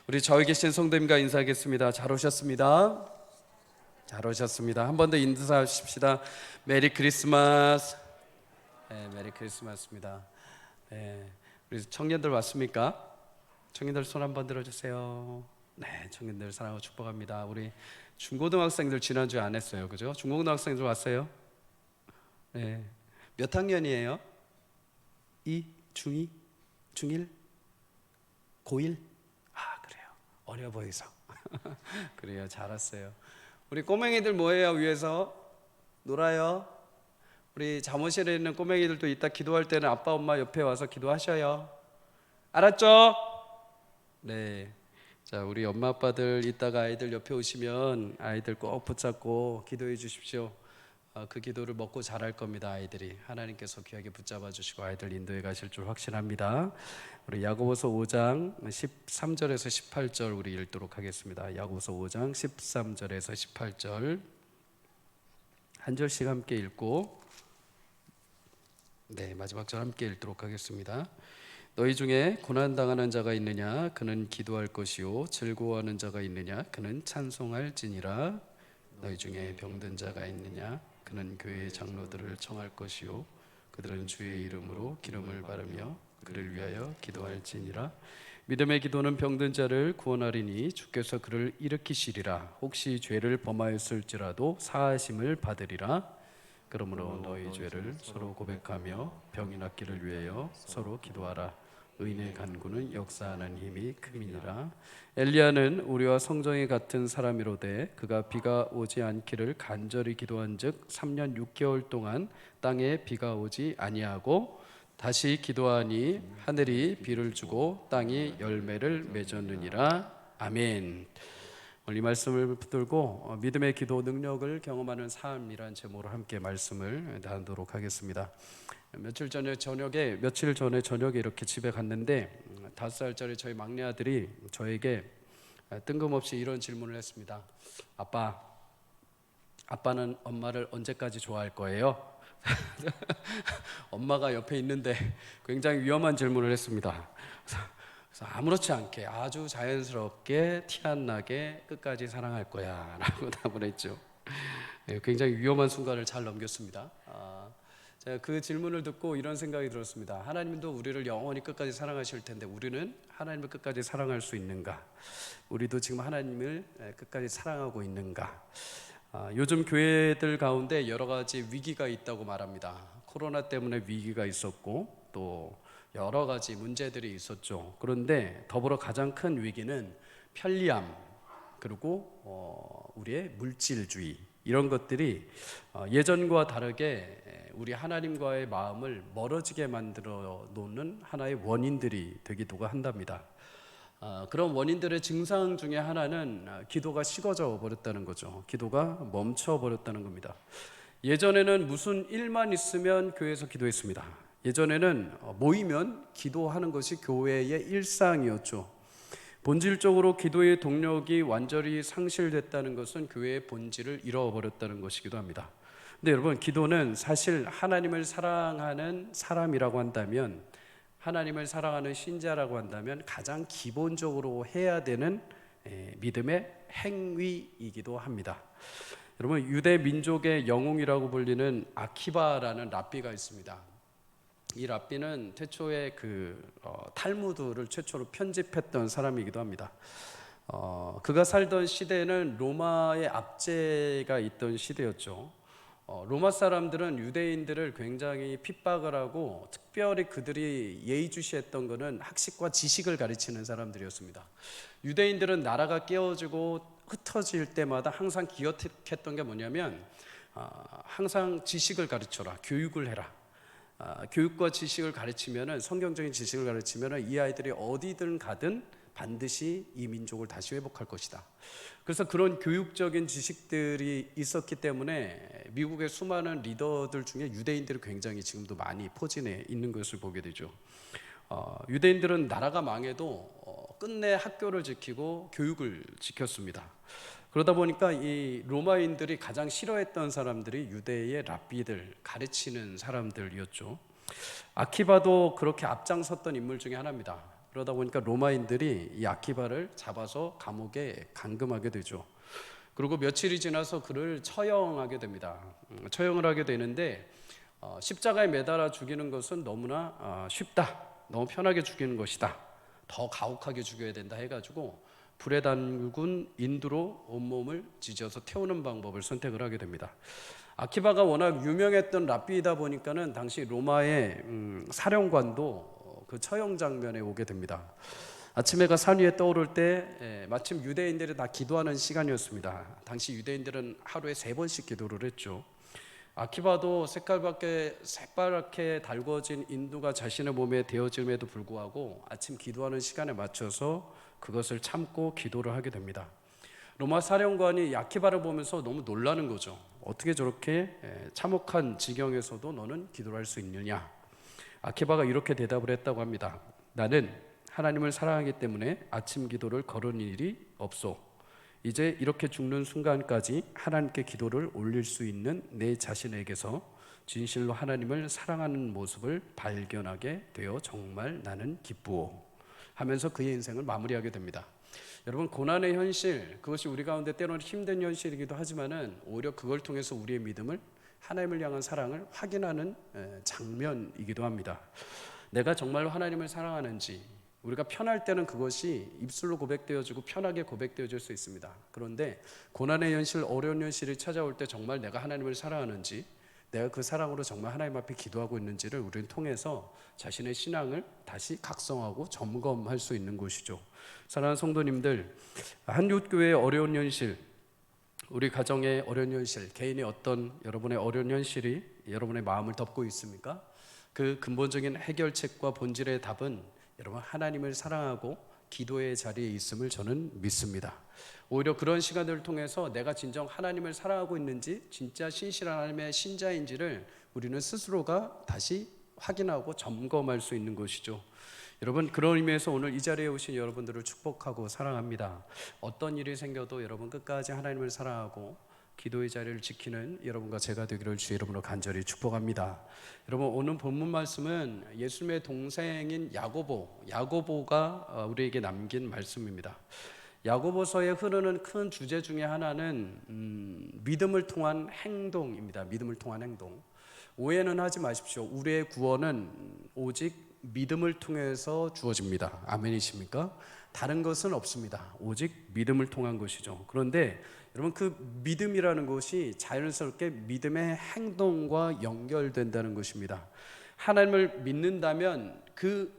우리 저기 계신 성도님과 인사하겠습니다. 잘 오셨습니다. 잘 오셨습니다. 한 번 더 인사하십시다. 메리 크리스마스. 네, 메리 크리스마스입니다. 네, 우리 청년들 왔습니까? 청년들 손 한번 들어주세요. 네, 청년들 사랑하고 축복합니다. 우리 중고등학생들 지난주에 안 했어요, 그죠? 중고등학생들 왔어요? 네, 몇 학년이에요? 2, 중2, 중1, 고1? 아, 그래요. 어려 보이서. 그래요, 잘 왔어요. 우리 꼬맹이들 뭐해요? 위에서 놀아요. 우리 잠옷실에 있는 꼬맹이들도 이따 기도할 때는 아빠 엄마 옆에 와서 기도하셔요. 알았죠? 네. 자, 우리 엄마 아빠들 이따가 아이들 옆에 오시면 아이들 꼭 붙잡고 기도해 주십시오. 그 기도를 먹고 자랄 겁니다. 아이들이 하나님께서 귀하게 붙잡아 주시고 아이들 인도해 가실 줄 확신합니다. 우리 야고보서 5장 13절에서 18절 우리 읽도록 하겠습니다. 야고보서 5장 13절에서 18절 한 절씩 함께 읽고 마지막 절 함께 읽도록 하겠습니다. 너희 중에 고난당하는 자가 있느냐? 그는 기도할 것이요 즐거워하는 자가 있느냐? 그는 찬송할지니라. 너희 중에 병든 자가 있느냐? 그는 교회의 장로들을 청할 것이요 그들은 주의 이름으로 기름을 바르며 그를 위하여 기도할지니라. 믿음의 기도는 병든 자를 구원하리니 주께서 그를 일으키시리라. 혹시 죄를 범하였을지라도 사하심을 받으리라. 그러므로 너희 죄를 서로 고백하며 병이 낫기를 위하여 서로 기도하라. 의인의 간구는 역사하는 힘이 큼이니라. 엘리야는 우리와 성정이 같은 사람이로되 그가 비가 오지 않기를 간절히 기도한즉 3년 6개월 동안 땅에 비가 오지 아니하고 다시 기도하니 하늘이 비를 주고 땅이 열매를 맺었느니라. 아멘. 오늘 이 말씀을 붙들고 믿음의 기도 능력을 경험하는 삶이란 제목으로 함께 말씀을 나누도록 하겠습니다. 며칠 전에 저녁에 이렇게 집에 갔는데 5살짜리 저희 막내 아들이 저에게 뜬금없이 이런 질문을 했습니다. 아빠는 엄마를 언제까지 좋아할 거예요? 엄마가 옆에 있는데 굉장히 위험한 질문을 했습니다. 그래서 아무렇지 않게 아주 자연스럽게 티 안 나게 끝까지 사랑할 거야 라고 답을 했죠. 굉장히 위험한 순간을 잘 넘겼습니다. 제가 그 질문을 듣고 이런 생각이 들었습니다. 하나님도 우리를 영원히 끝까지 사랑하실 텐데 우리는 하나님을 끝까지 사랑할 수 있는가? 우리도 지금 하나님을 끝까지 사랑하고 있는가? 요즘 교회들 가운데 여러 가지 위기가 있다고 말합니다. 코로나 때문에 위기가 있었고 또 여러 가지 문제들이 있었죠. 그런데 더불어 가장 큰 위기는 편리함 그리고 우리의 물질주의 이런 것들이 예전과 다르게 우리 하나님과의 마음을 멀어지게 만들어 놓는 하나의 원인들이 되기도 한답니다. 그런 원인들의 증상 중에 하나는 기도가 식어져 버렸다는 거죠. 기도가 멈춰 버렸다는 겁니다. 예전에는 무슨 일만 있으면 교회에서 기도했습니다. 예전에는 모이면 기도하는 것이 교회의 일상이었죠. 본질적으로 기도의 동력이 완전히 상실됐다는 것은 교회의 본질을 잃어버렸다는 것이기도 합니다. 근데 여러분, 기도는 사실 하나님을 사랑하는 사람이라고 한다면, 하나님을 사랑하는 신자라고 한다면 가장 기본적으로 해야 되는 믿음의 행위이기도 합니다. 여러분, 유대 민족의 영웅이라고 불리는 아키바라는 랍비가 있습니다. 이 랍비는 태초에 탈무드를 최초로 편집했던 사람이기도 합니다. 그가 살던 시대는 로마의 압제가 있던 시대였죠. 로마 사람들은 유대인들을 굉장히 핍박을 하고 특별히 그들이 예의주시했던 것은 학식과 지식을 가르치는 사람들이었습니다. 유대인들은 나라가 깨어지고 흩어질 때마다 항상 기억했던 게 뭐냐면 항상 지식을 가르쳐라, 교육을 해라. 교육과 지식을 가르치면은, 성경적인 지식을 가르치면은 이 아이들이 어디든 가든 반드시 이 민족을 다시 회복할 것이다. 그래서 그런 교육적인 지식들이 있었기 때문에 미국의 수많은 리더들 중에 유대인들이 굉장히 지금도 많이 포진해 있는 것을 보게 되죠. 유대인들은 나라가 망해도 끝내 학교를 지키고 교육을 지켰습니다. 그러다 보니까 이 로마인들이 가장 싫어했던 사람들이 유대의 랍비들, 가르치는 사람들이었죠. 아키바도 그렇게 앞장섰던 인물 중에 하나입니다. 그러다 보니까 로마인들이 이 아키바를 잡아서 감옥에 감금하게 되죠. 그리고 며칠이 지나서 그를 처형하게 됩니다. 처형을 하게 되는데 십자가에 매달아 죽이는 것은 너무나 쉽다. 너무 편하게 죽이는 것이다. 더 가혹하게 죽여야 된다 해가지고 불에 담근 인두로 온몸을 지져서 태우는 방법을 선택을 하게 됩니다. 아키바가 워낙 유명했던 랍비이다 보니까는 당시 로마의 사령관도 그 처형 장면에 오게 됩니다. 아침 해가 산 위에 떠오를 때 마침 유대인들이 다 기도하는 시간이었습니다. 당시 유대인들은 하루에 3번씩 기도를 했죠. 아키바도 새빨갛게 달궈진 인두가 자신의 몸에 대어짐에도 불구하고 아침 기도하는 시간에 맞춰서 그것을 참고 기도를 하게 됩니다. 로마 사령관이 아키바를 보면서 너무 놀라는 거죠. 어떻게 저렇게 참혹한 지경에서도 너는 기도를 할 수 있느냐. 아키바가 이렇게 대답을 했다고 합니다. 나는 하나님을 사랑하기 때문에 아침 기도를 거르는 일이 없소. 이제 이렇게 죽는 순간까지 하나님께 기도를 올릴 수 있는 내 자신에게서 진실로 하나님을 사랑하는 모습을 발견하게 되어 정말 나는 기쁘오 하면서 그의 인생을 마무리하게 됩니다. 여러분, 고난의 현실, 그것이 우리 가운데 때로는 힘든 현실이기도 하지만은 오히려 그걸 통해서 우리의 믿음을, 하나님을 향한 사랑을 확인하는 장면이기도 합니다. 내가 정말로 하나님을 사랑하는지, 우리가 편할 때는 그것이 입술로 고백되어지고 편하게 고백되어질 수 있습니다. 그런데 고난의 현실, 어려운 현실이 찾아올 때 정말 내가 하나님을 사랑하는지, 내가 그 사랑으로 정말 하나님 앞에 기도하고 있는지를 우리는 통해서 자신의 신앙을 다시 각성하고 점검할 수 있는 곳이죠. 사랑하는 성도님들, 한국교회의 어려운 현실, 우리 가정의 어려운 현실, 개인의 어떤 여러분의 어려운 현실이 여러분의 마음을 덮고 있습니까? 그 근본적인 해결책과 본질의 답은 여러분 하나님을 사랑하고 기도의 자리에 있음을 저는 믿습니다. 오히려 그런 시간들을 통해서 내가 진정 하나님을 사랑하고 있는지, 진짜 신실한 하나님의 신자인지를 우리는 스스로가 다시 확인하고 점검할 수 있는 것이죠. 여러분, 그런 의미에서 오늘 이 자리에 오신 여러분들을 축복하고 사랑합니다. 어떤 일이 생겨도 여러분 끝까지 하나님을 사랑하고 기도의 자리를 지키는 여러분과 제가 되기를 주의 이름으로 간절히 축복합니다. 여러분, 오늘 본문 말씀은 예수님의 동생인 야고보가 우리에게 남긴 말씀입니다. 야고보서에 흐르는 큰 주제 중에 하나는 믿음을 통한 행동입니다. 믿음을 통한 행동. 오해는 하지 마십시오. 우리의 구원은 오직 믿음을 통해서 주어집니다. 아멘이십니까? 다른 것은 없습니다. 오직 믿음을 통한 것이죠. 그런데 여러분, 그 믿음이라는 것이 자연스럽게 믿음의 행동과 연결된다는 것입니다. 하나님을 믿는다면, 그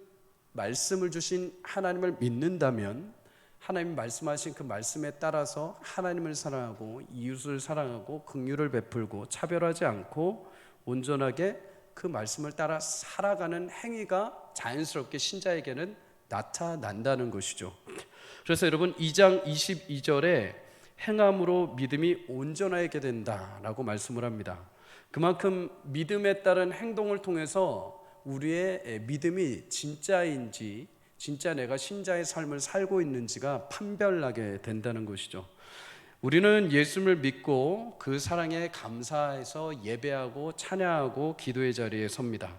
말씀을 주신 하나님을 믿는다면, 하나님이 말씀하신 그 말씀에 따라서 하나님을 사랑하고 이웃을 사랑하고 긍휼을 베풀고 차별하지 않고 온전하게 그 말씀을 따라 살아가는 행위가 자연스럽게 신자에게는 나타난다는 것이죠. 그래서 여러분, 2장 22절에 행함으로 믿음이 온전하게 된다라고 말씀을 합니다. 그만큼 믿음에 따른 행동을 통해서 우리의 믿음이 진짜인지, 진짜 내가 신자의 삶을 살고 있는지가 판별나게 된다는 것이죠. 우리는 예수를 믿고 그 사랑에 감사해서 예배하고 찬양하고 기도의 자리에 섭니다.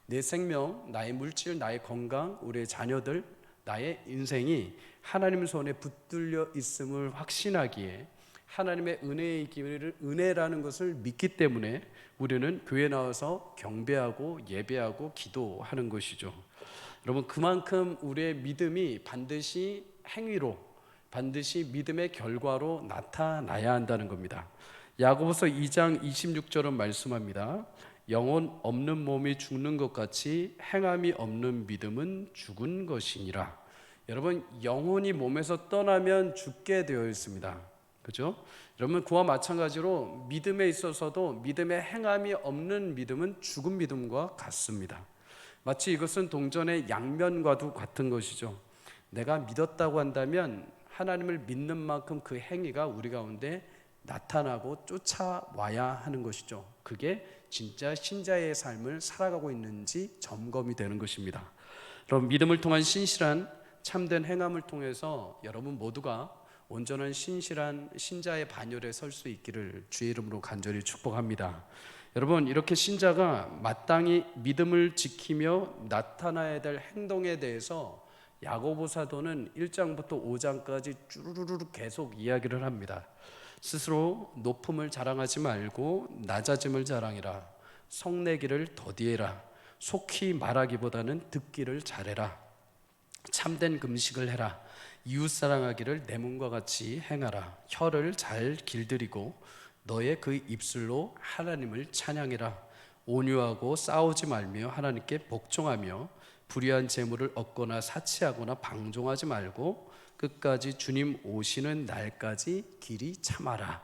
내 생명, 나의 물질, 나의 건강, 우리의 자녀들, 나의 인생이 하나님 손에 붙들려 있음을 확신하기에 하나님의 은혜라는 것을 믿기 때문에 우리는 교회에 나와서 경배하고 예배하고 기도하는 것이죠. 여러분, 그만큼 우리의 믿음이 반드시 행위로, 반드시 믿음의 결과로 나타나야 한다는 겁니다. 야고보서 2장 26절은 말씀합니다. 영혼 없는 몸이 죽는 것 같이 행함이 없는 믿음은 죽은 것이니라. 여러분, 영혼이 몸에서 떠나면 죽게 되어 있습니다. 그렇죠? 여러분, 그와 마찬가지로 믿음에 있어서도 믿음의 행함이 없는 믿음은 죽은 믿음과 같습니다. 마치 이것은 동전의 양면과도 같은 것이죠. 내가 믿었다고 한다면 하나님을 믿는 만큼 그 행위가 우리 가운데 나타나고 쫓아와야 하는 것이죠. 그게 진짜 신자의 삶을 살아가고 있는지 점검이 되는 것입니다. 그럼 믿음을 통한 신실한 참된 행함을 통해서 여러분 모두가 온전한 신실한 신자의 반열에 설 수 있기를 주의 이름으로 간절히 축복합니다. 여러분, 이렇게 신자가 마땅히 믿음을 지키며 나타나야 될 행동에 대해서 야고보 사도는 1장부터 5장까지 쭈루루루 계속 이야기를 합니다. 스스로 높음을 자랑하지 말고 낮아짐을 자랑해라. 성내기를 더디해라. 속히 말하기보다는 듣기를 잘해라. 참된 금식을 해라. 이웃 사랑하기를 내 몸과 같이 행하라. 혀를 잘 길들이고 너의 그 입술로 하나님을 찬양해라. 온유하고 싸우지 말며 하나님께 복종하며 불의한 재물을 얻거나 사치하거나 방종하지 말고 끝까지 주님 오시는 날까지 길이 참아라.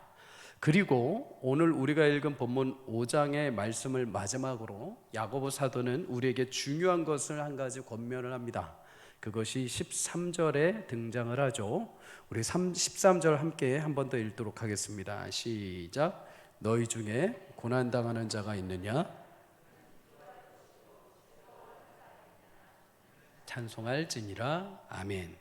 그리고 오늘 우리가 읽은 본문 5장의 말씀을 마지막으로 야고보 사도는 우리에게 중요한 것을 한 가지 권면을 합니다. 그것이 13절에 등장을 하죠. 우리 13절 함께 한 번 더 읽도록 하겠습니다. 시작. 너희 중에 고난당하는 자가 있느냐? 찬송할지니라. 아멘.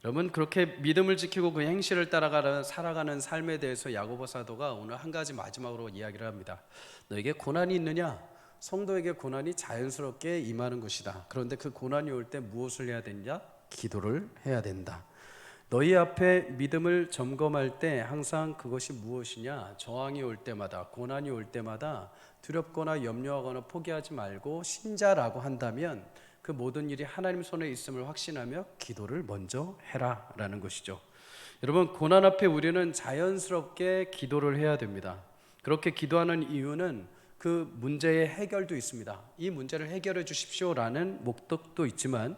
여러분, 그렇게 믿음을 지키고 그 행실을 따라가는 살아가는 삶에 대해서 야고보 사도가 오늘 한 가지 마지막으로 이야기를 합니다. 너에게 고난이 있느냐? 성도에게 고난이 자연스럽게 임하는 것이다. 그런데 그 고난이 올 때 무엇을 해야 되냐? 기도를 해야 된다. 너희 앞에 믿음을 점검할 때 항상 그것이 무엇이냐? 저항이 올 때마다, 고난이 올 때마다 두렵거나 염려하거나 포기하지 말고 신자라고 한다면 그 모든 일이 하나님 손에 있음을 확신하며 기도를 먼저 해라 라는 것이죠. 여러분, 고난 앞에 우리는 자연스럽게 기도를 해야 됩니다. 그렇게 기도하는 이유는 그 문제의 해결도 있습니다. 이 문제를 해결해 주십시오 라는 목적도 있지만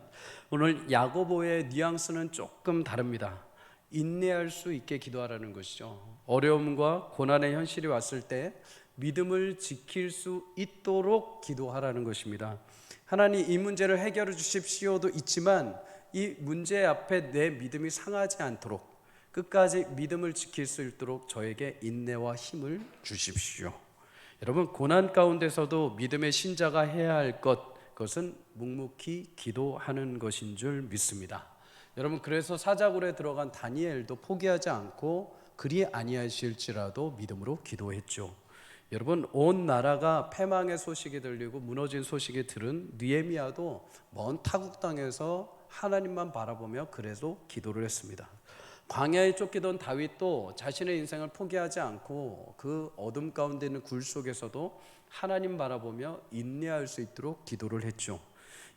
오늘 야고보의 뉘앙스는 조금 다릅니다. 인내할 수 있게 기도하라는 것이죠. 어려움과 고난의 현실이 왔을 때 믿음을 지킬 수 있도록 기도하라는 것입니다. 하나님, 이 문제를 해결해 주십시오도 있지만 이 문제 앞에 내 믿음이 상하지 않도록 끝까지 믿음을 지킬 수 있도록 저에게 인내와 힘을 주십시오. 여러분, 고난 가운데서도 믿음의 신자가 해야 할 그것은 묵묵히 기도하는 것인 줄 믿습니다. 여러분, 그래서 사자굴에 들어간 다니엘도 포기하지 않고 그리 아니하실지라도 믿음으로 기도했죠. 여러분, 온 나라가 패망의 소식이 들리고 무너진 소식이 들은 느헤미야도 먼 타국 땅에서 하나님만 바라보며 그래도 기도를 했습니다. 광야에 쫓기던 다윗도 자신의 인생을 포기하지 않고 그 어둠 가운데 있는 굴 속에서도 하나님 바라보며 인내할 수 있도록 기도를 했죠.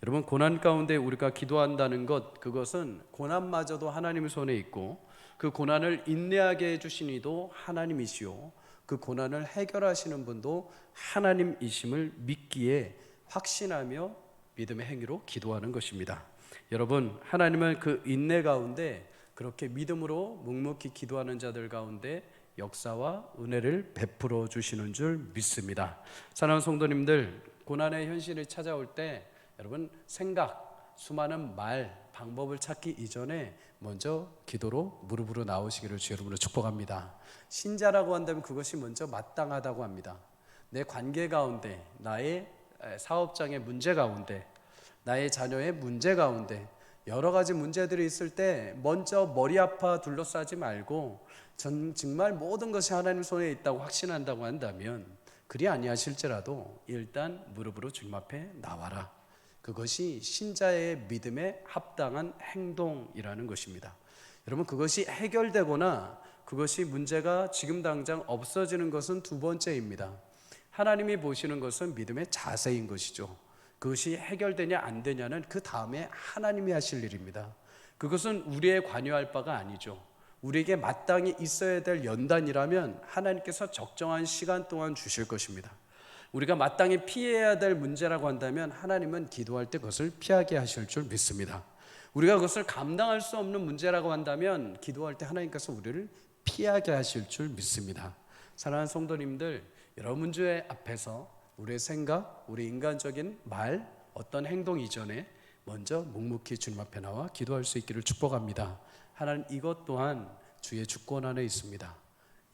여러분, 고난 가운데 우리가 기도한다는 그것은 고난마저도 하나님의 손에 있고 그 고난을 인내하게 해주신 이도 하나님이시오, 그 고난을 해결하시는 분도 하나님이심을 믿기에 확신하며 믿음의 행위로 기도하는 것입니다. 여러분, 하나님은 그 인내 가운데 그렇게 믿음으로 묵묵히 기도하는 자들 가운데 역사와 은혜를 베풀어 주시는 줄 믿습니다. 사랑하는 성도님들, 고난의 현실이 찾아올 때 여러분, 생각, 수많은 말, 방법을 찾기 이전에 먼저 기도로 무릎으로 나오시기를 주 여러분을 축복합니다. 신자라고 한다면 그것이 먼저 마땅하다고 합니다. 내 관계 가운데, 나의 사업장의 문제 가운데, 나의 자녀의 문제 가운데 여러 가지 문제들이 있을 때 먼저 머리 아파 둘러싸지 말고 정말 모든 것이 하나님 손에 있다고 확신한다고 한다면 그리 아니하실지라도 일단 무릎으로 주님 앞에 나와라. 그것이 신자의 믿음에 합당한 행동이라는 것입니다. 여러분, 그것이 해결되거나 그것이 문제가 지금 당장 없어지는 것은 두 번째입니다. 하나님이 보시는 것은 믿음의 자세인 것이죠. 그것이 해결되냐 안 되냐는 그 다음에 하나님이 하실 일입니다. 그것은 우리의 관여할 바가 아니죠. 우리에게 마땅히 있어야 될 연단이라면 하나님께서 적정한 시간 동안 주실 것입니다. 우리가 마땅히 피해야 될 문제라고 한다면 하나님은 기도할 때 그것을 피하게 하실 줄 믿습니다. 우리가 그것을 감당할 수 없는 문제라고 한다면 기도할 때 하나님께서 우리를 피하게 하실 줄 믿습니다. 사랑하는 성도님들, 여러 문제 앞에서 우리의 생각, 우리 인간적인 말, 어떤 행동 이전에 먼저 묵묵히 주님 앞에 나와 기도할 수 있기를 축복합니다. 하나님, 이것 또한 주의 주권 안에 있습니다.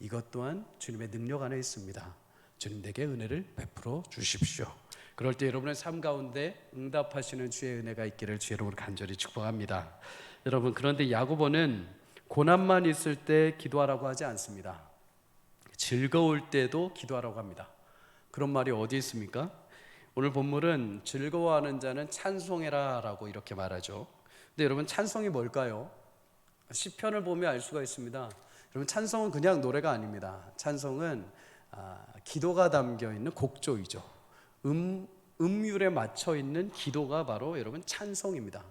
이것 또한 주님의 능력 안에 있습니다. 주님 내게 은혜를 베풀어 주십시오. 그럴 때 여러분의 삶 가운데 응답하시는 주의 은혜가 있기를 주 여러분을 간절히 축복합니다. 여러분, 그런데 야고보는 고난만 있을 때 기도하라고 하지 않습니다. 즐거울 때도 기도하라고 합니다. 그런 말이 어디 있습니까? 오늘 본문은 즐거워하는 자는 찬송해라 라고 이렇게 말하죠. 근데 여러분 찬송이 뭘까요? 시편을 보면 알 수가 있습니다. 여러분 찬송은 그냥 노래가 아닙니다. 찬송은 기도가 담겨 있는 곡조이죠. 음율에 맞춰 있는 기도가 바로 여러분 찬송입니다.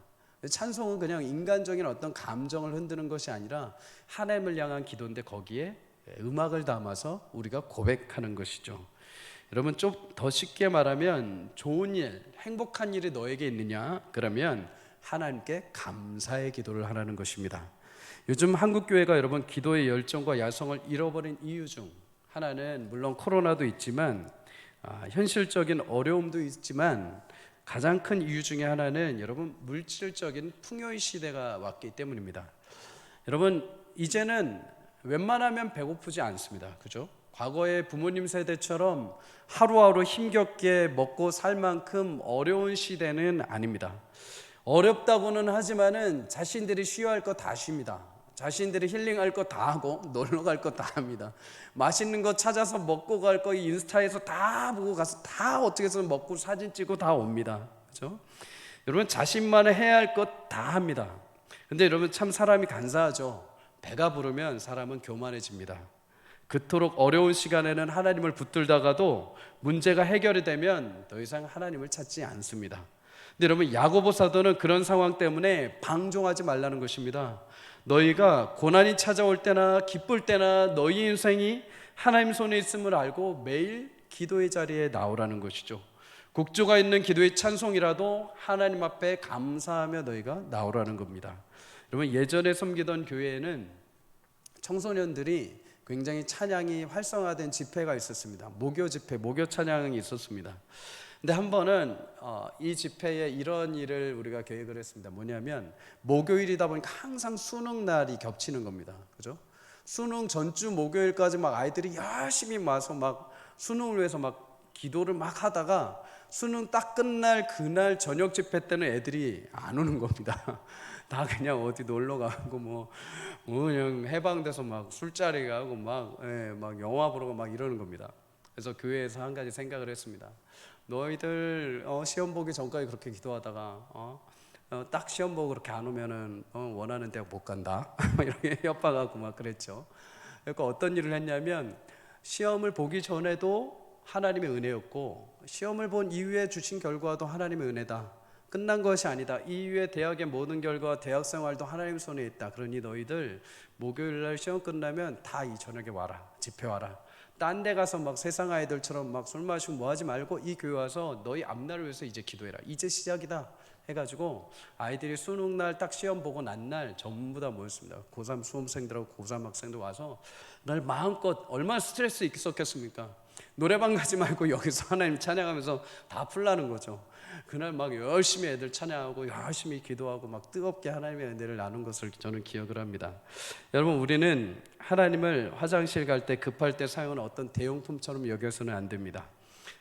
찬송은 그냥 인간적인 어떤 감정을 흔드는 것이 아니라 하나님을 향한 기도인데 거기에 음악을 담아서 우리가 고백하는 것이죠. 여러분 좀 더 쉽게 말하면 좋은 일, 행복한 일이 너에게 있느냐? 그러면 하나님께 감사의 기도를 하라는 것입니다. 요즘 한국교회가 여러분 기도의 열정과 야성을 잃어버린 이유 중 하나는 물론 코로나도 있지만 현실적인 어려움도 있지만 가장 큰 이유 중에 하나는 여러분 물질적인 풍요의 시대가 왔기 때문입니다. 여러분 이제는 웬만하면 배고프지 않습니다. 그죠? 과거의 부모님 세대처럼 하루하루 힘겹게 먹고 살 만큼 어려운 시대는 아닙니다. 어렵다고는 하지만은 자신들이 쉬어야 할 거 다 쉽니다. 자신들이 힐링할 거 다 하고 놀러 갈 거 다 합니다. 맛있는 거 찾아서 먹고 갈 거 인스타에서 다 보고 가서 다 어떻게 해서 먹고 사진 찍고 다 옵니다. 그렇죠? 여러분 자신만의 해야 할 것 다 합니다. 근데 여러분 참 사람이 간사하죠. 배가 부르면 사람은 교만해집니다. 그토록 어려운 시간에는 하나님을 붙들다가도 문제가 해결이 되면 더 이상 하나님을 찾지 않습니다. 근데 여러분 야고보 사도는 그런 상황 때문에 방종하지 말라는 것입니다. 너희가 고난이 찾아올 때나 기쁠 때나 너희 인생이 하나님 손에 있음을 알고 매일 기도의 자리에 나오라는 것이죠. 곡조가 있는 기도의 찬송이라도 하나님 앞에 감사하며 너희가 나오라는 겁니다. 여러분 예전에 섬기던 교회에는 청소년들이 굉장히 찬양이 활성화된 집회가 있었습니다. 목요 집회, 목요 찬양이 있었습니다. 근데 한 번은 이 집회에 이런 일을 우리가 계획을 했습니다. 뭐냐면 목요일이다 보니까 항상 수능 날이 겹치는 겁니다. 그죠? 수능 전주 목요일까지 막 아이들이 열심히 와서 막 수능을 위해서 막 기도를 막 하다가 수능 딱 끝날 그날 저녁 집회 때는 애들이 안 오는 겁니다. 다 그냥 어디 놀러 가고 뭐 그냥 해방돼서 막 술자리 가고 막 영화 보러 막 이러는 겁니다. 그래서 교회에서 한 가지 생각을 했습니다. 너희들 시험 보기 전까지 그렇게 기도하다가 딱 시험 보고 그렇게 안 오면은 원하는 대학 못 간다 이렇게 협박하고 막 그랬죠. 그러니까 어떤 일을 했냐면 시험을 보기 전에도 하나님의 은혜였고 시험을 본 이후에 주신 결과도 하나님의 은혜다. 끝난 것이 아니다. 이후에 대학의 모든 결과와 대학 생활도 하나님 손에 있다. 그러니 너희들 목요일날 시험 끝나면 다 이 저녁에 와라. 집회 와라. 딴 데 가서 막 세상 아이들처럼 막 술 마시고 뭐 하지 말고 이 교회 와서 너희 앞날을 위해서 이제 기도해라. 이제 시작이다 해가지고 아이들이 수능날 딱 시험 보고 난 날 전부 다 모였습니다. 고3 수험생들하고 고3 학생들 와서 날 마음껏 얼마나 스트레스 있었겠습니까? 노래방 가지 말고 여기서 하나님 찬양하면서 다 풀라는 거죠. 그날 막 열심히 애들 찬양하고 열심히 기도하고 막 뜨겁게 하나님의 은혜를 나눈 것을 저는 기억을 합니다. 여러분 우리는 하나님을 화장실 갈 때 급할 때 사용하는 어떤 대용품처럼 여겨서는 안 됩니다.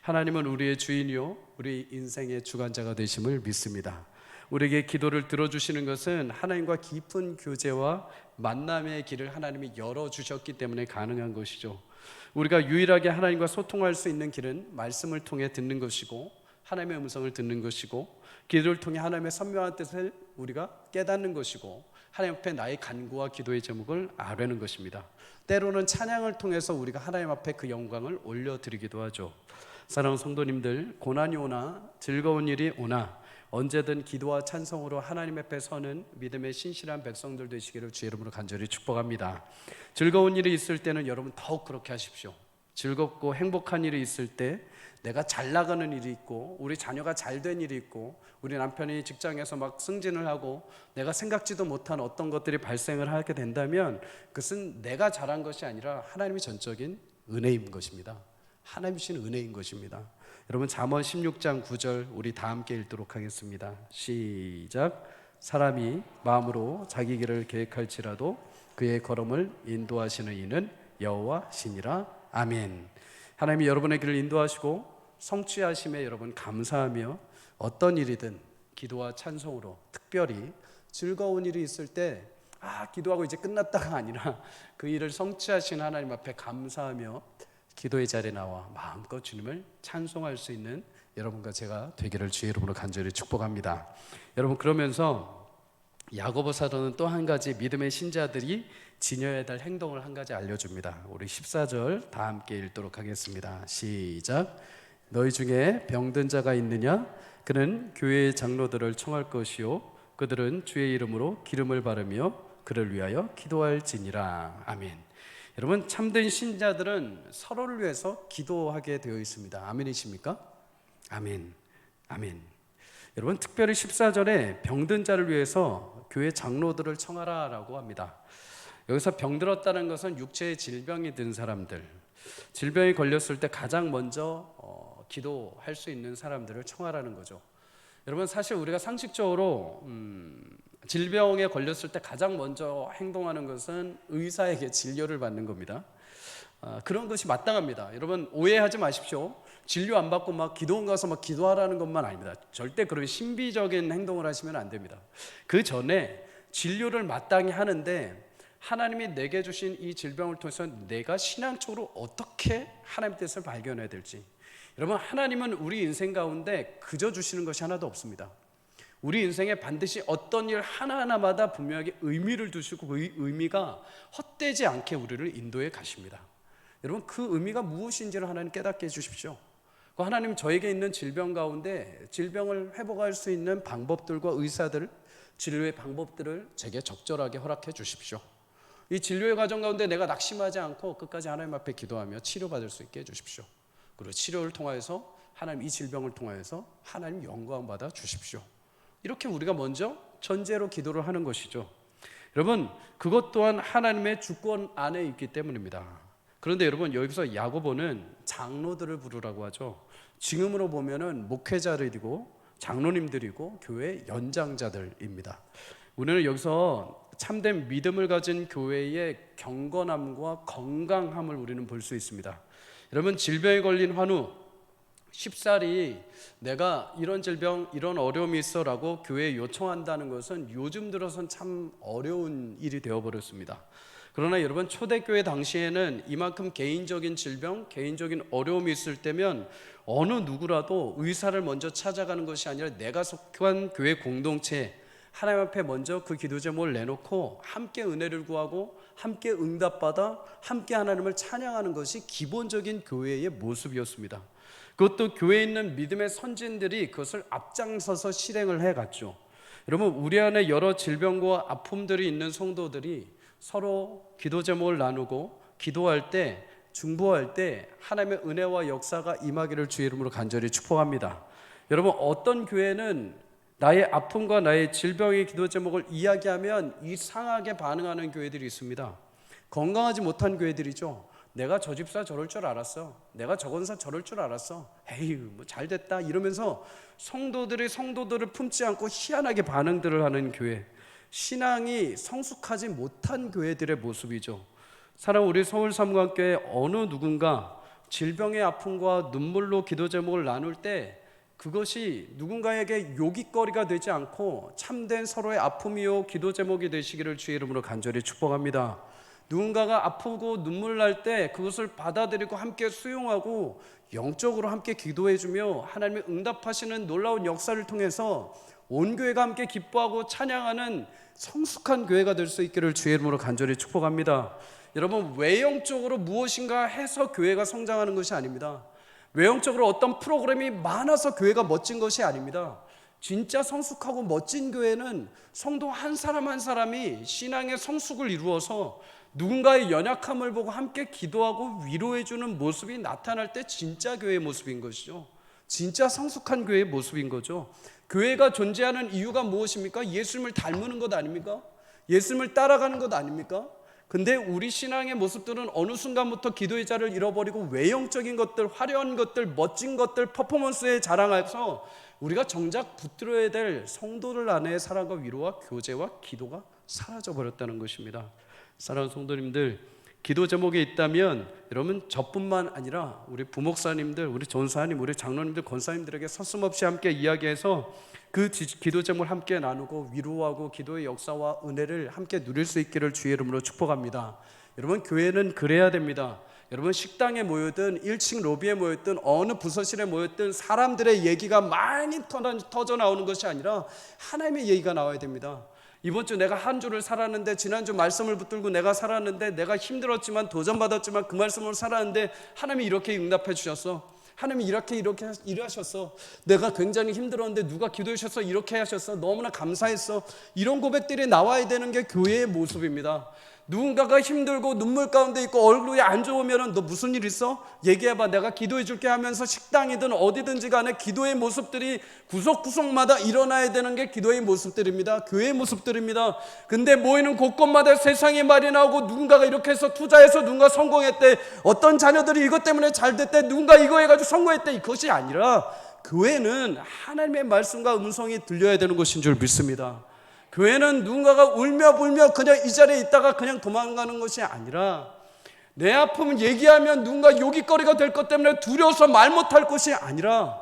하나님은 우리의 주인이요 우리 인생의 주관자가 되심을 믿습니다. 우리에게 기도를 들어주시는 것은 하나님과 깊은 교제와 만남의 길을 하나님이 열어주셨기 때문에 가능한 것이죠. 우리가 유일하게 하나님과 소통할 수 있는 길은 말씀을 통해 듣는 것이고 하나님의 음성을 듣는 것이고 기도를 통해 하나님의 선명한 뜻을 우리가 깨닫는 것이고 하나님 앞에 나의 간구와 기도의 제목을 아뢰는 것입니다. 때로는 찬양을 통해서 우리가 하나님 앞에 그 영광을 올려드리기도 하죠. 사랑하는 성도님들, 고난이 오나 즐거운 일이 오나 언제든 기도와 찬송으로 하나님 앞에 서는 믿음의 신실한 백성들 되시기를 주의 이름으로 간절히 축복합니다. 즐거운 일이 있을 때는 여러분 더욱 그렇게 하십시오. 즐겁고 행복한 일이 있을 때 내가 잘 나가는 일이 있고 우리 자녀가 잘 된 일이 있고 우리 남편이 직장에서 막 승진을 하고 내가 생각지도 못한 어떤 것들이 발생을 하게 된다면 그것은 내가 잘한 것이 아니라 하나님의 전적인 은혜인 것입니다. 하나님 주신 은혜인 것입니다. 여러분 잠언 16장 9절 우리 다 함께 읽도록 하겠습니다. 시작. 사람이 마음으로 자기 길을 계획할지라도 그의 걸음을 인도하시는 이는 여호와시니라. 아멘. 하나님이 여러분의 길을 인도하시고 성취하심에 여러분 감사하며 어떤 일이든 기도와 찬송으로 특별히 즐거운 일이 있을 때 기도하고 이제 끝났다가 아니라 그 일을 성취하신 하나님 앞에 감사하며 기도의 자리에 나와 마음껏 주님을 찬송할 수 있는 여러분과 제가 되기를 주의 이름으로 간절히 축복합니다. 여러분 그러면서 야고보 사도는 또 한 가지 믿음의 신자들이 지녀야 될 행동을 한 가지 알려줍니다. 우리 14절 다 함께 읽도록 하겠습니다. 시작. 너희 중에 병든 자가 있느냐? 그는 교회의 장로들을 청할 것이요 그들은 주의 이름으로 기름을 바르며 그를 위하여 기도할지니라. 아멘. 여러분, 참된 신자들은 서로를 위해서 기도하게 되어 있습니다. 아멘이십니까? 아멘. 아멘. 여러분, 특별히 14절에 병든 자를 위해서 교회 장로들을 청하라 라고 합니다. 여기서 병들었다는 것은 육체의 질병이 든 사람들, 질병이 걸렸을 때 가장 먼저 기도할 수 있는 사람들을 청하라는 거죠. 여러분, 사실 우리가 상식적으로 질병에 걸렸을 때 가장 먼저 행동하는 것은 의사에게 진료를 받는 겁니다. 그런 것이 마땅합니다. 여러분, 오해하지 마십시오. 진료 안 받고 막 기도원 가서 막 기도하라는 것만 아닙니다. 절대 그런 신비적인 행동을 하시면 안 됩니다. 그 전에 진료를 마땅히 하는데 하나님이 내게 주신 이 질병을 통해서 내가 신앙적으로 어떻게 하나님의 뜻을 발견해야 될지. 여러분, 하나님은 우리 인생 가운데 그저 주시는 것이 하나도 없습니다. 우리 인생에 반드시 어떤 일 하나하나마다 분명하게 의미를 두시고 그 의미가 헛되지 않게 우리를 인도해 가십니다. 여러분, 그 의미가 무엇인지를 하나님 깨닫게 해주십시오. 하나님, 저에게 있는 질병 가운데 질병을 회복할 수 있는 방법들과 의사들, 진료의 방법들을 제게 적절하게 허락해 주십시오. 이 진료의 과정 가운데 내가 낙심하지 않고 끝까지 하나님 앞에 기도하며 치료받을 수 있게 해주십시오. 그리고 치료를 통하여서 하나님, 이 질병을 통하여서 하나님 영광 받아 주십시오. 이렇게 우리가 먼저 전제로 기도를 하는 것이죠. 여러분, 그것 또한 하나님의 주권 안에 있기 때문입니다. 그런데 여러분, 여기서 야고보는 장로들을 부르라고 하죠. 지금으로 보면은 목회자들이고 장로님들이고 교회 연장자들입니다. 우리는 여기서 참된 믿음을 가진 교회의 경건함과 건강함을 우리는 볼 수 있습니다. 여러분, 질병에 걸린 환우 쉽사리 내가 이런 질병, 이런 어려움이 있어 라고 교회에 요청한다는 것은 요즘 들어선 참 어려운 일이 되어버렸습니다. 그러나 여러분, 초대교회 당시에는 이만큼 개인적인 질병, 개인적인 어려움이 있을 때면 어느 누구라도 의사를 먼저 찾아가는 것이 아니라 내가 속한 교회 공동체, 하나님 앞에 먼저 그 기도 제목을 내놓고 함께 은혜를 구하고 함께 응답받아 함께 하나님을 찬양하는 것이 기본적인 교회의 모습이었습니다. 그것도 교회에 있는 믿음의 선진들이 그것을 앞장서서 실행을 해갔죠. 여러분, 우리 안에 여러 질병과 아픔들이 있는 성도들이 서로 기도 제목을 나누고 기도할 때, 중보할 때 하나님의 은혜와 역사가 임하기를 주의 이름으로 간절히 축복합니다. 여러분, 어떤 교회는 나의 아픔과 나의 질병의 기도 제목을 이야기하면 이상하게 반응하는 교회들이 있습니다. 건강하지 못한 교회들이죠. 내가 저 집사 저럴 줄 알았어. 내가 저 권사 저럴 줄 알았어. 에이, 뭐 잘됐다 이러면서 성도들을 품지 않고 희한하게 반응들을 하는 교회, 신앙이 성숙하지 못한 교회들의 모습이죠. 사랑, 우리 서울삼관교회 어느 누군가 질병의 아픔과 눈물로 기도 제목을 나눌 때 그것이 누군가에게 요깃거리가 되지 않고 참된 서로의 아픔이요 기도 제목이 되시기를 주의 이름으로 간절히 축복합니다. 누군가가 아프고 눈물 날 때 그것을 받아들이고 함께 수용하고 영적으로 함께 기도해주며 하나님의 응답하시는 놀라운 역사를 통해서 온 교회가 함께 기뻐하고 찬양하는 성숙한 교회가 될 수 있기를 주의 이름으로 간절히 축복합니다. 여러분, 외형적으로 무엇인가 해서 교회가 성장하는 것이 아닙니다. 외형적으로 어떤 프로그램이 많아서 교회가 멋진 것이 아닙니다. 진짜 성숙하고 멋진 교회는 성도 한 사람 한 사람이 신앙의 성숙을 이루어서 누군가의 연약함을 보고 함께 기도하고 위로해주는 모습이 나타날 때 진짜 교회의 모습인 것이죠. 진짜 성숙한 교회의 모습인 거죠. 교회가 존재하는 이유가 무엇입니까? 예수님을 닮는 것 아닙니까? 예수님을 따라가는 것 아닙니까? 근데 우리 신앙의 모습들은 어느 순간부터 기도의 자를 잃어버리고 외형적인 것들, 화려한 것들, 멋진 것들, 퍼포먼스에 자랑해서 우리가 정작 붙들어야 될 성도들 안에 사랑과 위로와 교제와 기도가 사라져버렸다는 것입니다. 사랑하는 성도님들, 기도 제목이 있다면 여러분, 저뿐만 아니라 우리 부목사님들, 우리 전사님, 우리 장로님들, 권사님들에게 서슴없이 함께 이야기해서 그 기도 제목을 함께 나누고 위로하고 기도의 역사와 은혜를 함께 누릴 수 있기를 주의 이름으로 축복합니다. 여러분, 교회는 그래야 됩니다. 여러분, 식당에 모였든 1층 로비에 모였든 어느 부서실에 모였든 사람들의 얘기가 많이 터져 나오는 것이 아니라 하나님의 얘기가 나와야 됩니다. 이번 주 내가 한 주를 살았는데, 지난주 말씀을 붙들고 내가 살았는데, 내가 힘들었지만 도전받았지만 그 말씀으로 살았는데 하나님이 이렇게 응답해 주셨어. 하나님이 이렇게 일하셨어. 내가 굉장히 힘들었는데 누가 기도해 주셔서 이렇게 하셨어. 너무나 감사했어. 이런 고백들이 나와야 되는 게 교회의 모습입니다. 누군가가 힘들고 눈물 가운데 있고 얼굴이 안 좋으면 너 무슨 일 있어? 얘기해봐. 내가 기도해 줄게 하면서 식당이든 어디든지 간에 기도의 모습들이 구석구석마다 일어나야 되는 게 기도의 모습들입니다. 교회의 모습들입니다. 근데 모이는 곳곳마다 세상의 말이 나오고, 누군가가 이렇게 해서 투자해서 누군가 성공했대, 어떤 자녀들이 이것 때문에 잘 됐대, 누군가 이거 해가지고 성공했대. 이것이 아니라 교회는 하나님의 말씀과 음성이 들려야 되는 것인 줄 믿습니다. 교회는 누군가가 울며 불며 그냥 이 자리에 있다가 그냥 도망가는 것이 아니라, 내 아픔을 얘기하면 누군가 욕거리가 될 것 때문에 두려워서 말 못할 것이 아니라,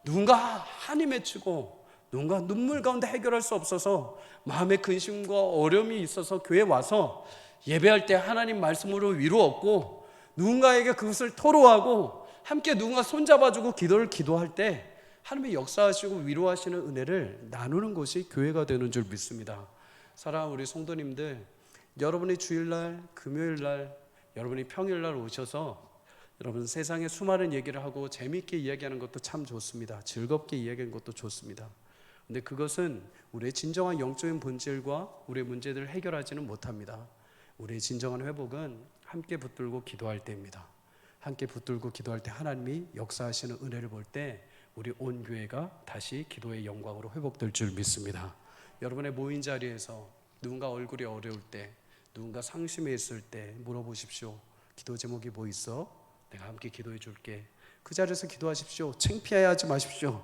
누군가 한이 맺히고 누군가 눈물 가운데 해결할 수 없어서 마음의 근심과 어려움이 있어서 교회에 와서 예배할 때 하나님 말씀으로 위로 얻고, 누군가에게 그것을 토로하고 함께 누군가 손잡아주고 기도할 때 하나님의 역사하시고 위로하시는 은혜를 나누는 것이 교회가 되는 줄 믿습니다. 사랑하는 우리 성도님들, 여러분이 주일날, 금요일날, 여러분이 평일날 오셔서 여러분 세상의 수많은 얘기를 하고 재미있게 이야기하는 것도 참 좋습니다. 즐겁게 이야기하는 것도 좋습니다. 근데 그것은 우리의 진정한 영적인 본질과 우리의 문제들을 해결하지는 못합니다. 우리의 진정한 회복은 함께 붙들고 기도할 때입니다. 함께 붙들고 기도할 때 하나님이 역사하시는 은혜를 볼 때 우리 온 교회가 다시 기도의 영광으로 회복될 줄 믿습니다. 여러분의 모인 자리에서 누군가 얼굴이 어려울 때, 누군가 상심해 있을 때 물어보십시오. 기도 제목이 뭐 있어? 내가 함께 기도해 줄게. 그 자리에서 기도하십시오. 창피해하지 마십시오.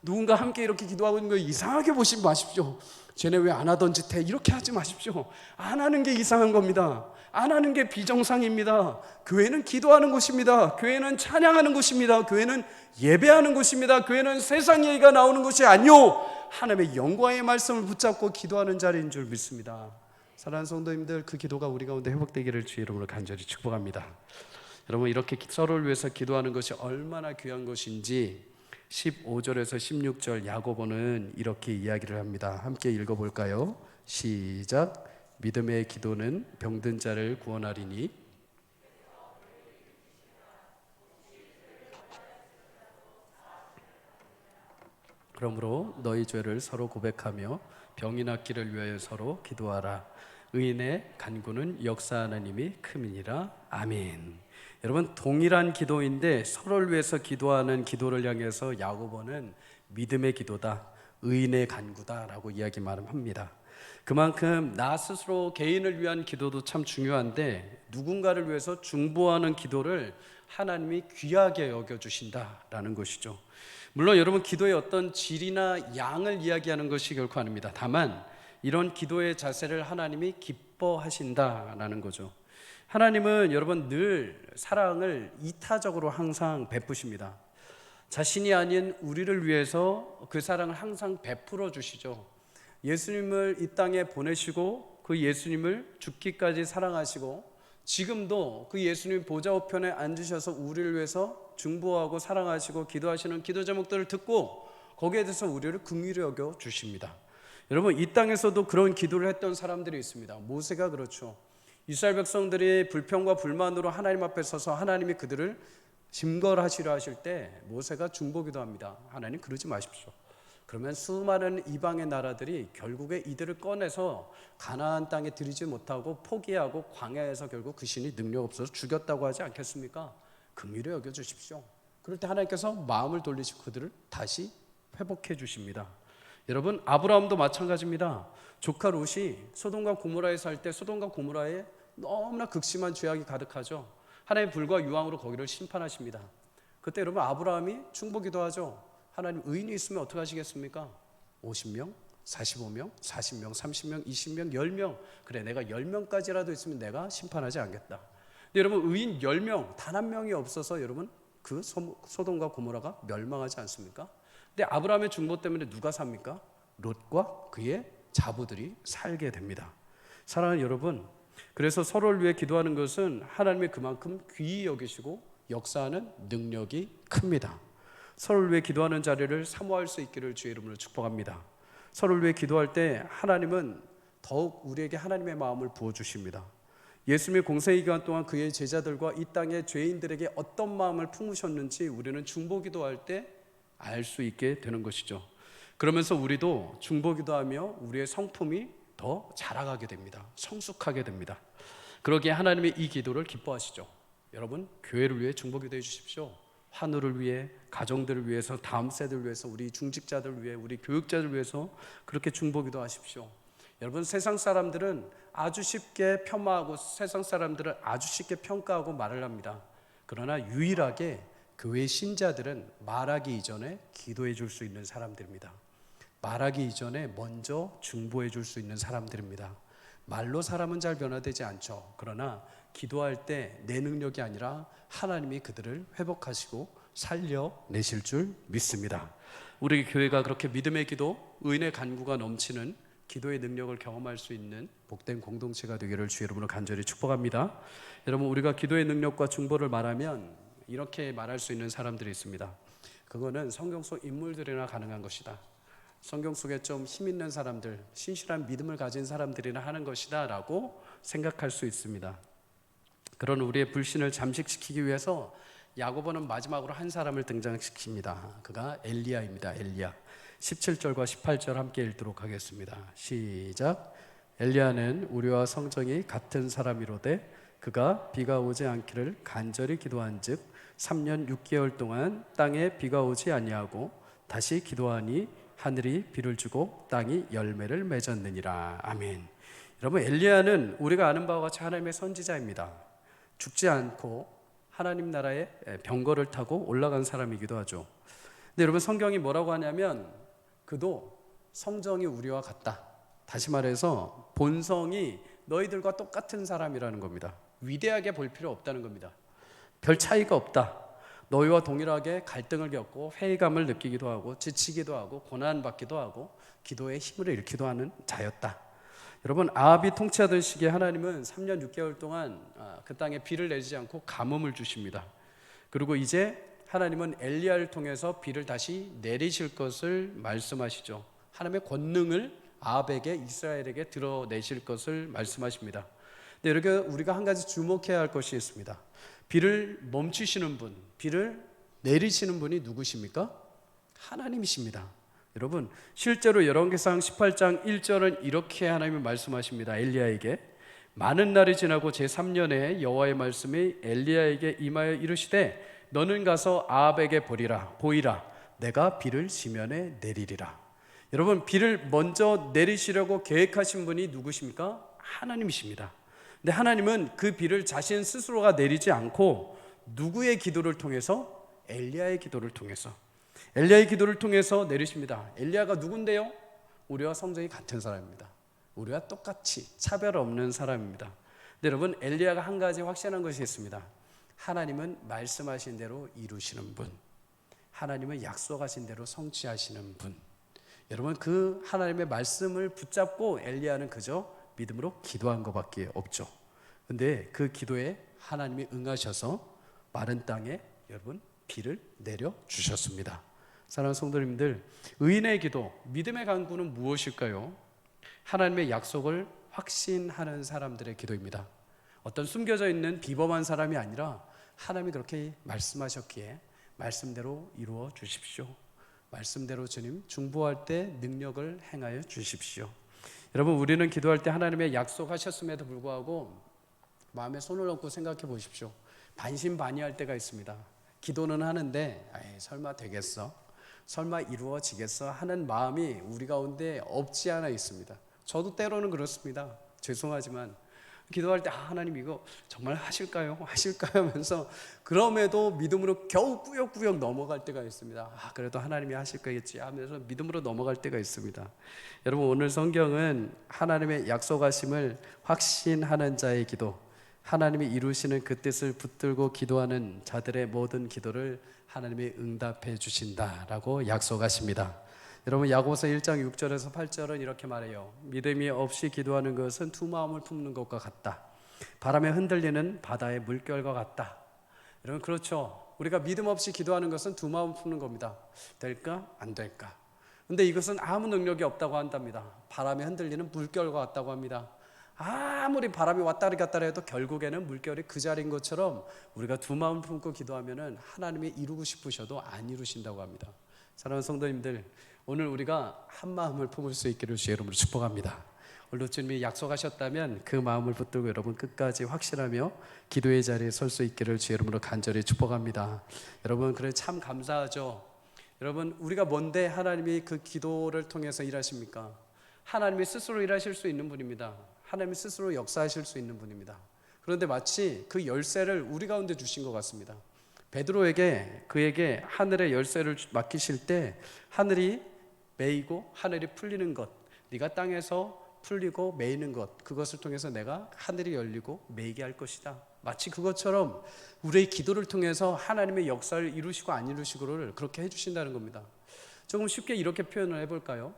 누군가 함께 이렇게 기도하고 있는 거 이상하게 보시지 마십시오. 쟤네 왜 안 하던 짓 해? 이렇게 하지 마십시오. 안 하는 게 이상한 겁니다. 안 하는 게 비정상입니다. 교회는 기도하는 곳입니다. 교회는 찬양하는 곳입니다. 교회는 예배하는 곳입니다. 교회는 세상 얘기가 나오는 곳이 아니요, 하나님의 영광의 말씀을 붙잡고 기도하는 자리인 줄 믿습니다. 사랑하는 성도님들, 그 기도가 우리 가운데 회복되기를 주의 이름으로 간절히 축복합니다. 여러분, 이렇게 서로를 위해서 기도하는 것이 얼마나 귀한 것인지 15절에서 16절 야고보는 이렇게 이야기를 합니다. 함께 읽어볼까요? 시작. 믿음의 기도는 병든 자를 구원하리니 그러므로 너희 죄를 서로 고백하며 병이 낫기를 위하여 서로 기도하라. 의인의 간구는 역사하는 힘이 큼이니라. 아멘. 여러분, 동일한 기도인데 서로를 위해서 기도하는 기도를 향해서 야고보는 믿음의 기도다, 의인의 간구다라고 이야기 말합니다. 그만큼 나 스스로 개인을 위한 기도도 참 중요한데, 누군가를 위해서 중보하는 기도를 하나님이 귀하게 여겨주신다라는 것이죠. 물론 여러분, 기도의 어떤 질이나 양을 이야기하는 것이 결코 아닙니다. 다만 이런 기도의 자세를 하나님이 기뻐하신다라는 거죠. 하나님은 여러분 늘 사랑을 이타적으로 항상 베푸십니다. 자신이 아닌 우리를 위해서 그 사랑을 항상 베풀어 주시죠. 예수님을 이 땅에 보내시고 그 예수님을 죽기까지 사랑하시고, 지금도 그 예수님 보좌 우편에 앉으셔서 우리를 위해서 중보하고 사랑하시고 기도하시는 기도 제목들을 듣고 거기에 대해서 우리를 긍휼히 여겨 주십니다. 여러분, 이 땅에서도 그런 기도를 했던 사람들이 있습니다. 모세가 그렇죠. 이스라엘 백성들이 불평과 불만으로 하나님 앞에 서서 하나님이 그들을 징벌하시려 하실 때 모세가 중보기도 합니다. 하나님, 그러지 마십시오. 그러면 수많은 이방의 나라들이 결국에 이들을 꺼내서 가나안 땅에 들이지 못하고 포기하고 광야에서 결국 그 신이 능력 없어서 죽였다고 하지 않겠습니까? 긍휼히 여겨 주십시오. 그럴 때 하나님께서 마음을 돌리시고 그들을 다시 회복해 주십니다. 여러분, 아브라함도 마찬가지입니다. 조카 롯이 소돔과 고모라에 살 때 소돔과 고모라에 너무나 극심한 죄악이 가득하죠. 하나님의 불과 유황으로 거기를 심판하십니다. 그때 여러분, 아브라함이 중보기도 하죠. 하나님, 의인이 있으면 어떻게 하시겠습니까? 50명, 45명, 40명, 30명, 20명, 10명. 그래, 내가 10명까지라도 있으면 내가 심판하지 않겠다. 근데 여러분, 의인 10명, 단 한 명이 없어서 여러분 그 소돔과 고모라가 멸망하지 않습니까? 근데 아브라함의 중보 때문에 누가 삽니까? 롯과 그의 자부들이 살게 됩니다. 사랑하는 여러분, 그래서 서로를 위해 기도하는 것은 하나님이 그만큼 귀히 여기시고 역사하는 능력이 큽니다. 서로를 위해 기도하는 자리를 사모할 수 있기를 주의 이름으로 축복합니다. 서로를 위해 기도할 때 하나님은 더욱 우리에게 하나님의 마음을 부어주십니다. 예수님의 공생의 기간 동안 그의 제자들과 이 땅의 죄인들에게 어떤 마음을 품으셨는지 우리는 중보기도할 때 알 수 있게 되는 것이죠. 그러면서 우리도 중보기도하며 우리의 성품이 더 자라가게 됩니다. 성숙하게 됩니다. 그러기에 하나님의 이 기도를 기뻐하시죠. 여러분, 교회를 위해 중보기도해 주십시오. 환우를 위해, 가정들을 위해서, 다음 세대를 위해서, 우리 중직자들을 위해, 우리 교육자들을 위해서 그렇게 중보기도하십시오. 여러분, 세상 사람들은 아주 쉽게 폄하하고 세상 사람들은 아주 쉽게 평가하고 말을 합니다. 그러나 유일하게 교회 신자들은 말하기 이전에 기도해 줄 수 있는 사람들입니다. 말하기 이전에 먼저 중보해 줄 수 있는 사람들입니다. 말로 사람은 잘 변화되지 않죠. 그러나 기도할 때 내 능력이 아니라 하나님이 그들을 회복하시고 살려내실 줄 믿습니다. 우리 교회가 그렇게 믿음의 기도, 의인의 간구가 넘치는 기도의 능력을 경험할 수 있는 복된 공동체가 되기를 주 여러분을 간절히 축복합니다. 여러분, 우리가 기도의 능력과 중보를 말하면 이렇게 말할 수 있는 사람들이 있습니다. 그거는 성경 속 인물들이나 가능한 것이다. 성경 속에 좀 힘 있는 사람들, 신실한 믿음을 가진 사람들이나 하는 것이다 라고 생각할 수 있습니다. 그런 우리의 불신을 잠식시키기 위해서 야고보는 마지막으로 한 사람을 등장시킵니다. 그가 엘리야입니다. 엘리야. 17절과 18절 함께 읽도록 하겠습니다. 시작. 엘리야는 우리와 성정이 같은 사람이로되 그가 비가 오지 않기를 간절히 기도한즉 3년 6개월 동안 땅에 비가 오지 아니하고 다시 기도하니 하늘이 비를 주고 땅이 열매를 맺었느니라. 아멘. 여러분, 엘리야는 우리가 아는 바와 같이 하나님의 선지자입니다. 죽지 않고 하나님 나라의 병거를 타고 올라간 사람이기도 하죠. 근데 여러분, 성경이 뭐라고 하냐면 그도 성정이 우리와 같다. 다시 말해서 본성이 너희들과 똑같은 사람이라는 겁니다. 위대하게 볼 필요 없다는 겁니다. 별 차이가 없다. 너희와 동일하게 갈등을 겪고 회의감을 느끼기도 하고 지치기도 하고 고난받기도 하고 기도의 힘을 잃기도 하는 자였다. 여러분, 아합이 통치하던 시기에 하나님은 3년 6개월 동안 그 땅에 비를 내리지 않고 가뭄을 주십니다. 그리고 이제 하나님은 엘리야를 통해서 비를 다시 내리실 것을 말씀하시죠. 하나님의 권능을 아합에게, 이스라엘에게 드러내실 것을 말씀하십니다. 근데 이렇게 우리가 한 가지 주목해야 할 것이 있습니다. 비를 멈추시는 분, 비를 내리시는 분이 누구십니까? 하나님이십니다. 여러분, 실제로 열왕기상 18장 1절은 이렇게 하나님이 말씀하십니다. 엘리야에게 많은 날이 지나고 제3년에 여호와의 말씀이 엘리야에게 임하여 이르시되 너는 가서 아합에게 보이라 내가 비를 지면에 내리리라. 여러분, 비를 먼저 내리시려고 계획하신 분이 누구십니까? 하나님이십니다. 근데 하나님은 그 비를 자신 스스로가 내리지 않고 누구의 기도를 통해서? 엘리야의 기도를 통해서, 엘리야의 기도를 통해서 내리십니다. 엘리야가 누군데요? 우리와 성정이 같은 사람입니다. 우리와 똑같이 차별 없는 사람입니다. 근데 여러분, 엘리야가 한 가지 확신한 것이 있습니다. 하나님은 말씀하신 대로 이루시는 분, 하나님은 약속하신 대로 성취하시는 분. 여러분, 그 하나님의 말씀을 붙잡고 엘리야는 그저 믿음으로 기도한 것밖에 없죠. 근데 그 기도에 하나님이 응하셔서 마른 땅에 여러분 비를 내려 주셨습니다. 사랑하는 성도님들, 의인의 기도, 믿음의 간구는 무엇일까요? 하나님의 약속을 확신하는 사람들의 기도입니다. 어떤 숨겨져 있는 비범한 사람이 아니라 하나님이 그렇게 말씀하셨기에 말씀대로 이루어 주십시오. 말씀대로 주님 중보할 때 능력을 행하여 주십시오. 여러분, 우리는 기도할 때 하나님의 약속하셨음에도 불구하고 마음에 손을 얹고 생각해 보십시오. 반신반의할 때가 있습니다. 기도는 하는데 설마 되겠어? 설마 이루어지겠어? 하는 마음이 우리 가운데 없지 않아 있습니다. 저도 때로는 그렇습니다. 죄송하지만 기도할 때 하나님 이거 정말 하실까요? 하면서 그럼에도 믿음으로 겨우 꾸역꾸역 넘어갈 때가 있습니다. 그래도 하나님이 하실 거겠지 하면서 믿음으로 넘어갈 때가 있습니다. 여러분, 오늘 성경은 하나님의 약속하심을 확신하는 자의 기도, 하나님이 이루시는 그 뜻을 붙들고 기도하는 자들의 모든 기도를 하나님이 응답해 주신다라고 약속하십니다. 여러분, 야고보서 1장 6절에서 8절은 이렇게 말해요. 믿음이 없이 기도하는 것은 두 마음을 품는 것과 같다. 바람에 흔들리는 바다의 물결과 같다. 여러분, 그렇죠. 우리가 믿음 없이 기도하는 것은 두 마음 품는 겁니다. 될까? 안 될까? 근데 이것은 아무 능력이 없다고 한답니다. 바람에 흔들리는 물결과 같다고 합니다. 아무리 바람이 왔다리 갔다리 해도 결국에는 물결이 그 자리인 것처럼 우리가 두 마음 품고 기도하면은 하나님이 이루고 싶으셔도 안 이루신다고 합니다. 사랑하는 성도님들, 오늘 우리가 한 마음을 품을 수 있기를 주의 이름으로 축복합니다. 오늘 주님이 약속하셨다면 그 마음을 붙들고 여러분 끝까지 확신하며 기도의 자리에 설 수 있기를 주의 이름으로 간절히 축복합니다. 여러분, 그래 참 감사하죠. 여러분, 우리가 뭔데 하나님이 그 기도를 통해서 일하십니까? 하나님이 스스로 일하실 수 있는 분입니다. 하나님이 스스로 역사하실 수 있는 분입니다. 그런데 마치 그 열쇠를 우리 가운데 주신 것 같습니다. 베드로에게 그에게 하늘의 열쇠를 맡기실 때 하늘이 메이고 하늘이 풀리는 것, 네가 땅에서 풀리고 메이는 것, 그것을 통해서 내가 하늘이 열리고 메이게 할 것이다. 마치 그것처럼 우리의 기도를 통해서 하나님의 역사를 이루시고 안 이루시고를 그렇게 해주신다는 겁니다. 조금 쉽게 이렇게 표현을 해볼까요?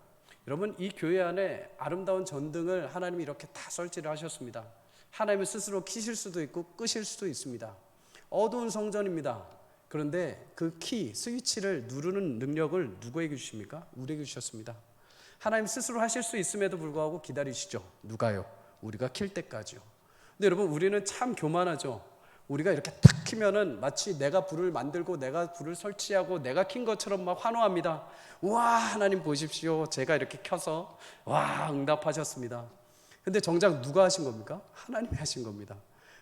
여러분, 이 교회 안에 아름다운 전등을 하나님이 이렇게 다 설치를 하셨습니다. 하나님은 스스로 켜실 수도 있고 끄실 수도 있습니다. 어두운 성전입니다. 그런데 그 키, 스위치를 누르는 능력을 누구에게 주십니까? 우리에게 주셨습니다. 하나님 스스로 하실 수 있음에도 불구하고 기다리시죠. 누가요? 우리가 킬 때까지요. 근데 여러분, 우리는 참 교만하죠. 우리가 이렇게 탁 키면은 마치 내가 불을 만들고 내가 불을 설치하고 내가 킨 것처럼 막 환호합니다. 와, 하나님 보십시오. 제가 이렇게 켜서 와, 응답하셨습니다. 근데 정작 누가 하신 겁니까? 하나님이 하신 겁니다.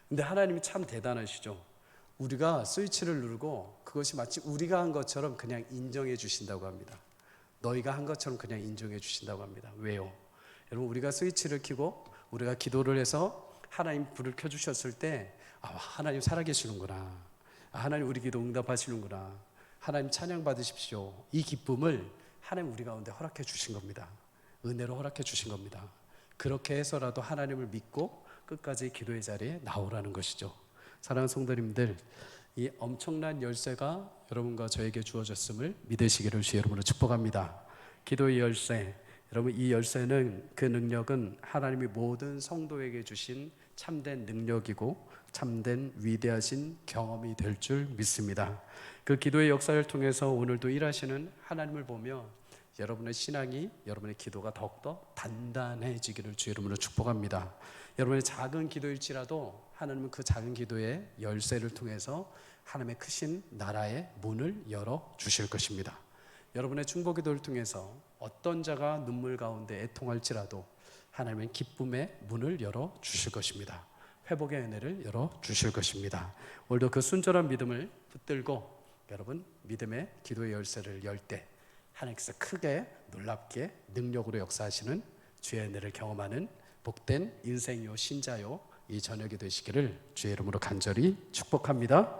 근데 하나님이 참 대단하시죠. 우리가 스위치를 누르고 그것이 마치 우리가 한 것처럼 그냥 인정해 주신다고 합니다. 너희가 한 것처럼 그냥 인정해 주신다고 합니다. 왜요? 여러분, 우리가 스위치를 켜고 우리가 기도를 해서 하나님 불을 켜주셨을 때 하나님 살아계시는구나, 하나님 우리 기도 응답하시는구나, 하나님 찬양 받으십시오, 이 기쁨을 하나님 우리 가운데 허락해 주신 겁니다. 은혜로 허락해 주신 겁니다. 그렇게 해서라도 하나님을 믿고 끝까지 기도의 자리에 나오라는 것이죠. 사랑하는 성도님들, 이 엄청난 열쇠가 여러분과 저에게 주어졌음을 믿으시기를 주의 이름으로 축복합니다. 기도의 열쇠, 여러분, 이 열쇠는, 그 능력은 하나님이 모든 성도에게 주신 참된 능력이고 참된 위대하신 경험이 될 줄 믿습니다. 그 기도의 역사를 통해서 오늘도 일하시는 하나님을 보며 여러분의 신앙이, 여러분의 기도가 더욱더 단단해지기를 주의 이름으로 축복합니다. 여러분의 작은 기도일지라도 하나님은 그 작은 기도의 열쇠를 통해서 하나님의 크신 나라의 문을 열어 주실 것입니다. 여러분의 중보 기도를 통해서 어떤 자가 눈물 가운데 애통할지라도 하나님은 기쁨의 문을 열어 주실 것입니다. 회복의 은혜를 열어 주실 것입니다. 오늘도 그 순전한 믿음을 붙들고 여러분, 믿음의 기도의 열쇠를 열 때 하나님께서 크게 놀랍게 능력으로 역사하시는 주의 은혜를 경험하는 복된 인생요 신자요 이 저녁이 되시기를 주의 이름으로 간절히 축복합니다.